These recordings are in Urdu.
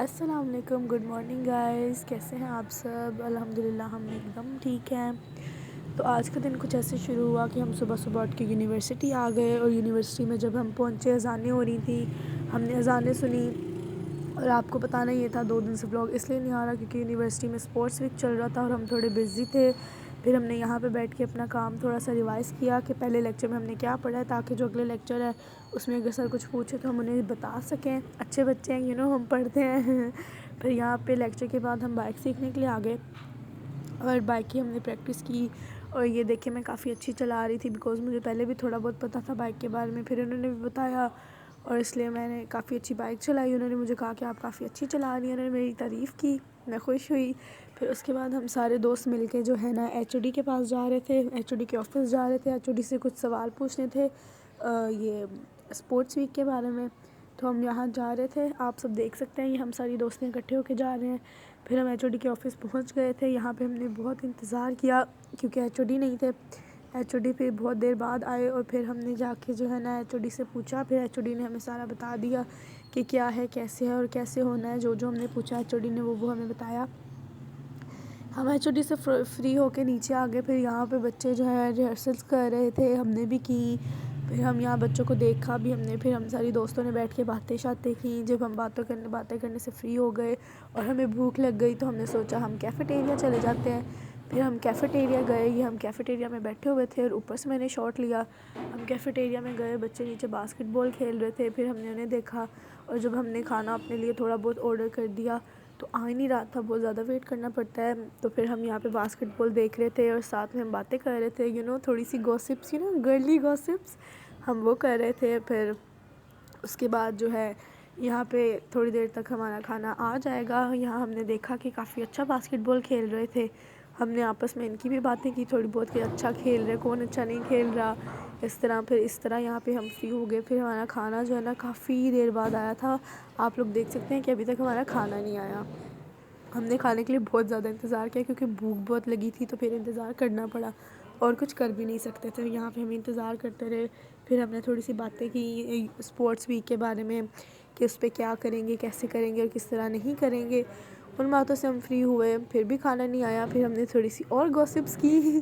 السلام علیکم، گڈ مارننگ گائز، کیسے ہیں آپ سب؟ الحمدللہ ہم ایک دم ٹھیک ہیں۔ تو آج کا دن کچھ ایسے شروع ہوا کہ ہم صبح صبح اٹھ کے یونیورسٹی آ گئے، اور یونیورسٹی میں جب ہم پہنچے اذانیں ہو رہی تھیں، ہم نے اذانیں سنی۔ اور آپ کو بتانا یہ تھا 2 دن سے بلاگ اس لیے نہیں آ رہا کیونکہ یونیورسٹی میں اسپورٹس ویک چل رہا تھا اور ہم تھوڑے بزی تھے۔ پھر ہم نے یہاں پہ بیٹھ کے اپنا کام تھوڑا سا ریوائز کیا کہ پہلے لیکچر میں ہم نے کیا پڑھا ہے، تاکہ جو اگلے لیکچر ہے اس میں اگر سر کچھ پوچھے تو ہم انہیں بتا سکیں۔ اچھے بچے ہیں، ہم پڑھتے ہیں۔ پھر یہاں پہ لیکچر کے بعد ہم بائک سیکھنے کے لیے آ گئے، اور بائک کی ہم نے پریکٹس کی۔ اور یہ دیکھیں میں کافی اچھی چلا رہی تھی بیکاز مجھے پہلے بھی تھوڑا بہت پتہ تھا بائک کے بارے میں، پھر انہوں نے بھی بتایا اور اس لیے میں نے کافی اچھی بائک چلائی۔ انہوں نے مجھے کہا کہ آپ کافی اچھی چلا رہی ہیں، انہوں نے میری تعریف کی، میں خوش ہوئی۔ پھر اس کے بعد ہم سارے دوست مل کے جو ہے نا ایچ او ڈی کے پاس جا رہے تھے، ایچ او ڈی کے آفس جا رہے تھے، ایچ او ڈی سے کچھ سوال پوچھنے تھے یہ اسپورٹس ویک کے بارے میں۔ تو ہم یہاں جا رہے تھے، آپ سب دیکھ سکتے ہیں، یہ ہم ساری دوستیں اکٹھے ہو کے جا رہے ہیں۔ پھر ہم ایچ او ڈی کے آفس پہنچ گئے تھے، یہاں پہ ہم نے بہت انتظار کیا کیونکہ ایچ او ڈی نہیں تھے۔ ایچ او ڈی پہ بہت دیر بعد آئے، اور پھر ہم نے جا کے جو ہے نا ایچ او ڈی سے پوچھا، پھر ایچ او ڈی نے ہمیں سارا بتا دیا کہ کیا ہے، کیسے ہے اور کیسے ہونا ہے۔ جو ہم نے پوچھا ایچ او ڈی نے وہ ہمیں بتایا۔ ہم ایچ او ڈی سے فری ہو کے نیچے آ گئے، پھر یہاں پہ بچے جو ہے ریہرسلس کر رہے تھے، ہم نے بھی کی۔ پھر ہم یہاں بچوں کو دیکھا بھی ہم نے، پھر ہم ساری دوستوں نے بیٹھ کے باتیں شاتیں کیں۔ جب ہم باتیں کرنے سے فری ہو گئے اور ہمیں بھوک لگ گئی تو ہم نے سوچا ہم کیفیٹیریا چلے جاتے ہیں۔ پھر ہم کیفیٹیریا گئے، یہ ہم کیفیٹیریا میں بیٹھے ہوئے تھے اور اوپر سے میں نے شاٹ لیا۔ ہم کیفیٹیریا میں گئے، بچے نیچے باسکٹ بال کھیل رہے تھے، پھر ہم نے انہیں دیکھا، اور جب ہم نے کھانا اپنے لیے تھوڑا بہت آرڈر کر دیا تو آ ہی نہیں رہا تھا، بہت زیادہ ویٹ کرنا پڑتا ہے۔ تو پھر ہم یہاں پہ باسکٹ بال دیکھ رہے تھے اور ساتھ میں ہم باتیں کر رہے تھے، تھوڑی سی گوسپس، گرلی گوسپس ہم وہ کر رہے تھے۔ پھر اس کے بعد جو ہے یہاں پہ تھوڑی دیر تک ہمارا کھانا آ جائے گا۔ یہاں ہم نے دیکھا کہ کافی اچھا باسکٹ بال کھیل رہے تھے، ہم نے آپس میں ان کی بھی باتیں کی تھوڑی بہت کہ اچھا کھیل رہے، کون اچھا نہیں کھیل رہا، پھر اس طرح یہاں پہ ہم فری ہو گئے۔ پھر ہمارا کھانا جو ہے نا کافی دیر بعد آیا تھا، آپ لوگ دیکھ سکتے ہیں کہ ابھی تک ہمارا کھانا نہیں آیا۔ ہم نے کھانے کے لیے بہت زیادہ انتظار کیا کیونکہ بھوک بہت لگی تھی، تو پھر انتظار کرنا پڑا اور کچھ کر بھی نہیں سکتے تھے، یہاں پہ ہم انتظار کرتے رہے۔ پھر ہم نے تھوڑی سی باتیں کی اسپورٹس ویک کے بارے میں کہ اس پہ کیا کریں گے، کیسے کریں گے اور کس طرح نہیں کریں گے، ان باتوں سے ہم فری ہوئے۔ پھر بھی کھانا نہیں آیا، پھر ہم نے تھوڑی سی اور گوسپس کی۔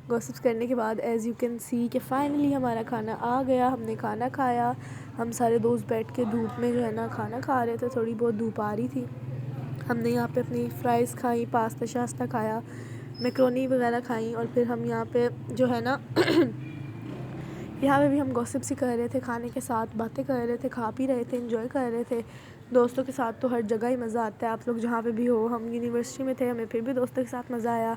گوسپس کرنے کے بعد ایز یو کین سی کہ فائنلی ہمارا کھانا آ گیا، ہم نے کھانا کھایا۔ ہم سارے دوست بیٹھ کے دھوپ میں جو ہے نا کھانا کھا رہے تھے، تھوڑی بہت دھوپ آ رہی تھی۔ ہم نے یہاں پہ اپنی فرائز کھائی، پاستا شاستہ کھایا، میکرونی وغیرہ کھائیں، اور پھر ہم یہاں پہ جو ہے نا یہاں پہ بھی ہم گوسپس ہی کر رہے تھے، کھانے کے ساتھ باتیں کر رہے تھے، کھا پی رہے تھے، انجوائے کر رہے تھے۔ دوستوں کے ساتھ تو ہر جگہ ہی مزہ آتا ہے، آپ لوگ جہاں پہ بھی ہو، ہم یونیورسٹی میں تھے، ہمیں پھر بھی دوستوں کے ساتھ مزہ آیا۔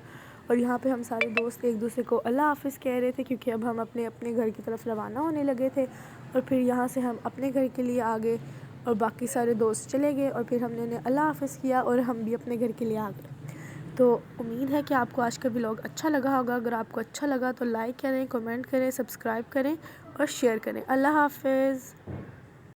اور یہاں پہ ہم سارے دوست ایک دوسرے کو اللہ حافظ کہہ رہے تھے کیونکہ اب ہم اپنے اپنے گھر کی طرف روانہ ہونے لگے تھے، اور پھر یہاں سے ہم اپنے گھر کے لیے آ گئے اور باقی سارے دوست چلے گئے، اور پھر ہم نے انہیں اللہ حافظ کیا اور ہم بھی اپنے گھر کے لیے آ گئے۔ تو امید ہے کہ آپ کو آج کا ولاگ اچھا لگا ہوگا، اگر آپ کو اچھا لگا تو لائک کریں، کمنٹ کریں، سبسکرائب کریں اور شیئر کریں۔ اللہ حافظ۔